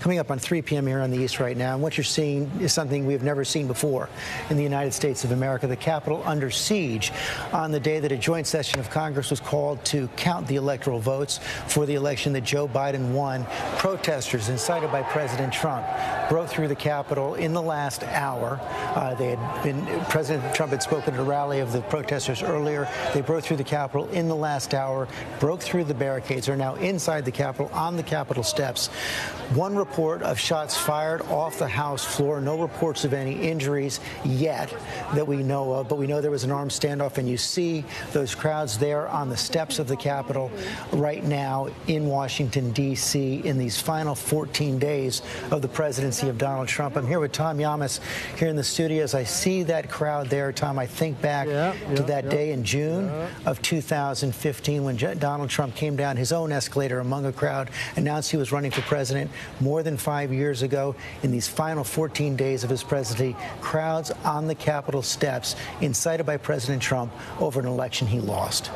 Coming up on 3 p.m. here on the East right now, and what you're seeing is something we have never seen before in the United States of America. The Capitol under siege on the day that a joint session of Congress was called to count the electoral votes for the election that Joe Biden won. Protesters incited by President Trump broke through the Capitol in the last hour. President Trump had spoken at a rally of the protesters earlier. They broke through the Capitol in the last hour, broke through the barricades, are now inside the Capitol on the Capitol steps. One report of shots fired off the House floor. No reports of any injuries yet that we know of, but we know there was an armed standoff, and you see those crowds there on the steps of the Capitol right now in Washington, D.C. in these final 14 days of the presidency of Donald Trump. I'm here with Tom Llamas here in the studio. As I see that crowd there, Tom, I think back to that day in June of 2015 when Donald Trump came down his own escalator among a crowd, announced he was running for president more than 5 years ago. In these final 14 days of his presidency, crowds on the Capitol steps incited by President Trump over an election he lost.